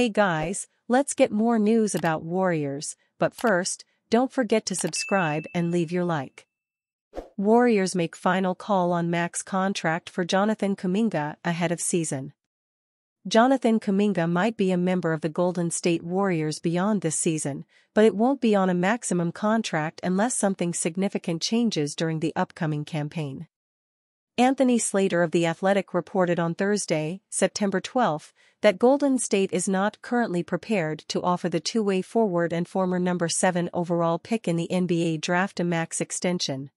Hey guys, let's get more news about Warriors, but first, don't forget to subscribe and leave your like. Warriors make final call on max contract for Jonathan Kuminga ahead of season. Jonathan Kuminga might be a member of the Golden State Warriors beyond this season, but it won't be on a maximum contract unless something significant changes during the upcoming campaign. Anthony Slater of The Athletic reported on Thursday, September 12, that Golden State is not currently prepared to offer the two-way forward and former number 7 overall pick in the NBA draft a max extension.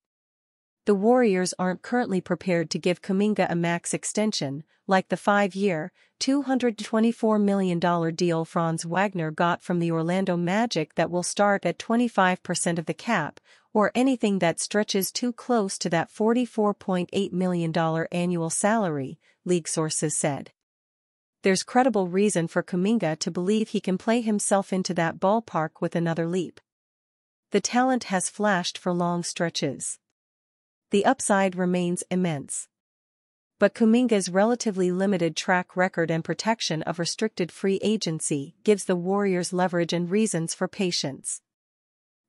The Warriors aren't currently prepared to give Kuminga a max extension, like the 5-year, $224 million deal Franz Wagner got from the Orlando Magic that will start at 25% of the cap, or anything that stretches too close to that $44.8 million annual salary, league sources said. There's credible reason for Kuminga to believe he can play himself into that ballpark with another leap. The talent has flashed for long stretches. The upside remains immense. But Kuminga's relatively limited track record and protection of restricted free agency gives the Warriors leverage and reasons for patience.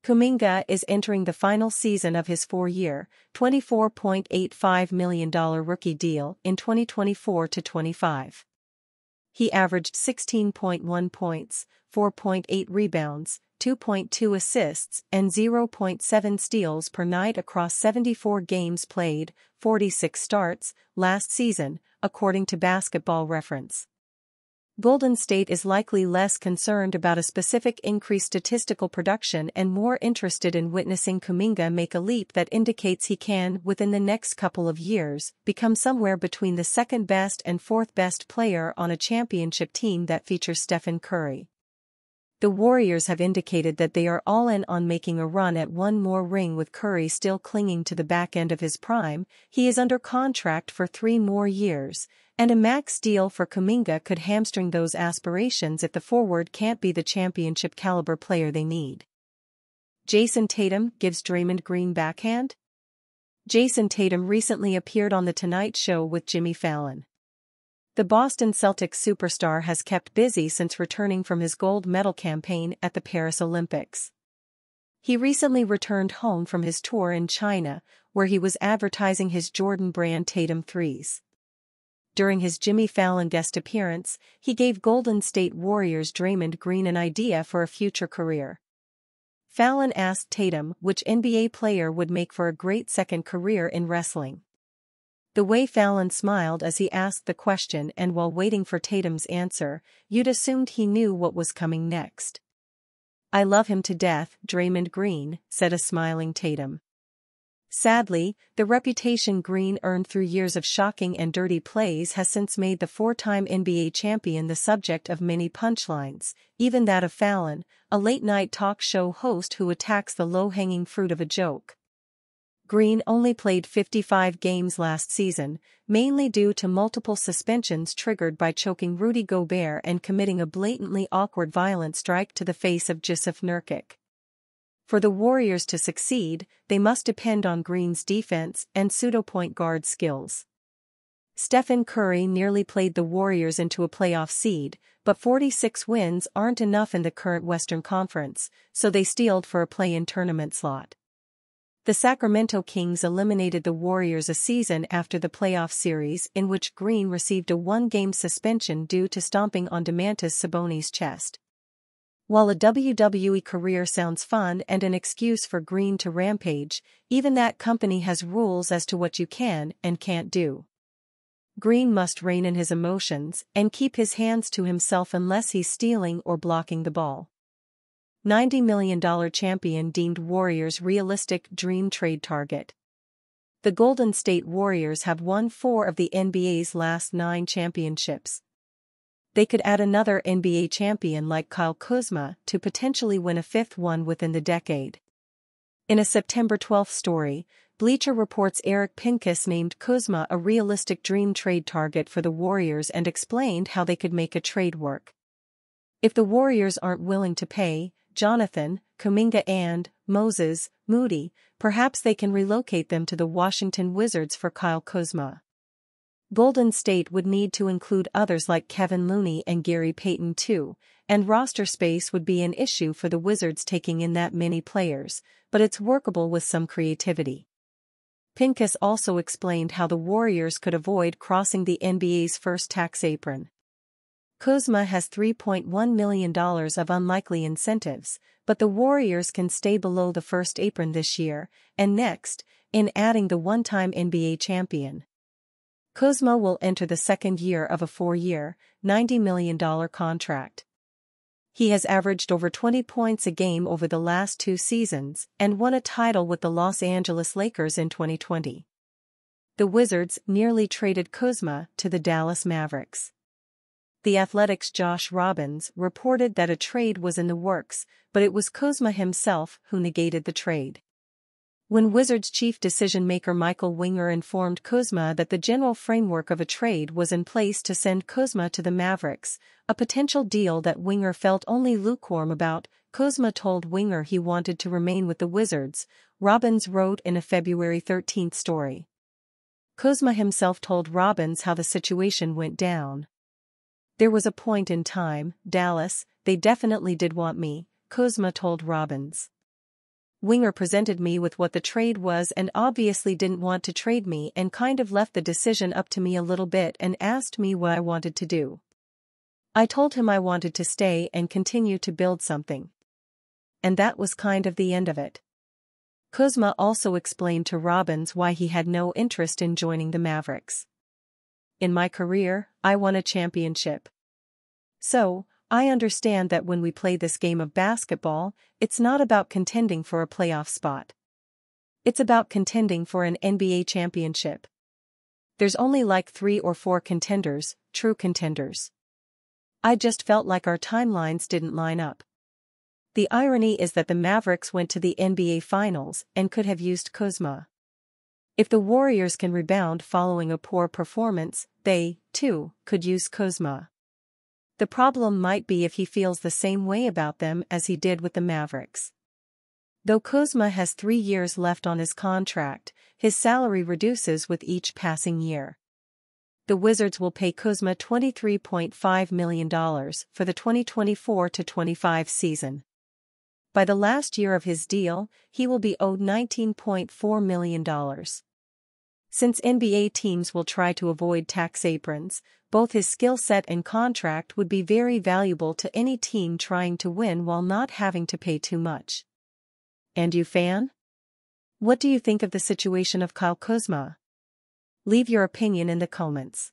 Kuminga is entering the final season of his 4-year, $24.85 million rookie deal in 2024-25. He averaged 16.1 points, 4.8 rebounds, 2.2 assists, and 0.7 steals per night across 74 games played, 46 starts, last season, according to Basketball Reference. Golden State is likely less concerned about a specific increased statistical production and more interested in witnessing Kuminga make a leap that indicates he can, within the next couple of years, become somewhere between the second-best and fourth-best player on a championship team that features Stephen Curry. The Warriors have indicated that they are all in on making a run at one more ring with Curry still clinging to the back end of his prime. He is under contract for 3 more years, and a max deal for Kuminga could hamstring those aspirations if the forward can't be the championship-caliber player they need. Jason Tatum gives Draymond Green backhand? Jason Tatum recently appeared on The Tonight Show with Jimmy Fallon. The Boston Celtics superstar has kept busy since returning from his gold medal campaign at the Paris Olympics. He recently returned home from his tour in China, where he was advertising his Jordan brand Tatum threes. During his Jimmy Fallon guest appearance, he gave Golden State Warriors Draymond Green an idea for a future career. Fallon asked Tatum which NBA player would make for a great second career in wrestling. The way Fallon smiled as he asked the question and while waiting for Tatum's answer, you'd assumed he knew what was coming next. I love him to death, Draymond Green, said a smiling Tatum. Sadly, the reputation Green earned through years of shocking and dirty plays has since made the 4-time NBA champion the subject of many punchlines, even that of Fallon, a late-night talk show host who attacks the low-hanging fruit of a joke. Green only played 55 games last season, mainly due to multiple suspensions triggered by choking Rudy Gobert and committing a blatantly awkward violent strike to the face of Jusuf Nurkic. For the Warriors to succeed, they must depend on Green's defense and pseudo-point guard skills. Stephen Curry nearly played the Warriors into a playoff seed, but 46 wins aren't enough in the current Western Conference, so they steeled for a play-in tournament slot. The Sacramento Kings eliminated the Warriors a season after the playoff series in which Green received a 1-game suspension due to stomping on Domantas Sabonis' chest. While a WWE career sounds fun and an excuse for Green to rampage, even that company has rules as to what you can and can't do. Green must rein in his emotions and keep his hands to himself unless he's stealing or blocking the ball. $90 million champion deemed Warriors realistic dream trade target. The Golden State Warriors have won 4 of the NBA's last 9 championships. They could add another NBA champion like Kyle Kuzma to potentially win a 5th one within the decade. In a September 12 story, Bleacher Report's Eric Pincus named Kuzma a realistic dream trade target for the Warriors and explained how they could make a trade work. If the Warriors aren't willing to pay Jonathan, Kuminga and Moses Moody, perhaps they can relocate them to the Washington Wizards for Kyle Kuzma. Golden State would need to include others like Kevin Looney and Gary Payton too, and roster space would be an issue for the Wizards taking in that many players, but it's workable with some creativity. Pincus also explained how the Warriors could avoid crossing the NBA's first tax apron. Kuzma has $3.1 million of unlikely incentives, but the Warriors can stay below the first apron this year and next, in adding the one-time NBA champion. Kuzma will enter the second year of a 4-year, $90 million contract. He has averaged over 20 points a game over the last 2 seasons and won a title with the Los Angeles Lakers in 2020. The Wizards nearly traded Kuzma to the Dallas Mavericks. The Athletic's Josh Robbins reported that a trade was in the works, but it was Kuzma himself who negated the trade. When Wizards chief decision-maker Michael Winger informed Kuzma that the general framework of a trade was in place to send Kuzma to the Mavericks, a potential deal that Winger felt only lukewarm about, Kuzma told Winger he wanted to remain with the Wizards, Robbins wrote in a February 13 story. Kuzma himself told Robbins how the situation went down. "There was a point in time, Dallas, they definitely did want me," Kuzma told Robbins. "Winger presented me with what the trade was and obviously didn't want to trade me and kind of left the decision up to me a little bit and asked me what I wanted to do. I told him I wanted to stay and continue to build something. And that was kind of the end of it." Kuzma also explained to Robbins why he had no interest in joining the Mavericks. "In my career, I won a championship. So, I understand that when we play this game of basketball, it's not about contending for a playoff spot. It's about contending for an NBA championship. There's only like 3 or 4 contenders, true contenders. I just felt like our timelines didn't line up. The irony is that the Mavericks went to the NBA Finals and could have used Kuzma. If the Warriors can rebound following a poor performance, they, too, could use Kuzma. The problem might be if he feels the same way about them as he did with the Mavericks." Though Kuzma has 3 years left on his contract, his salary reduces with each passing year. The Wizards will pay Kuzma $23.5 million for the 2024-25 season. By the last year of his deal, he will be owed $19.4 million. Since NBA teams will try to avoid tax aprons, both his skill set and contract would be very valuable to any team trying to win while not having to pay too much. And you, fan? What do you think of the situation of Kyle Kuzma? Leave your opinion in the comments.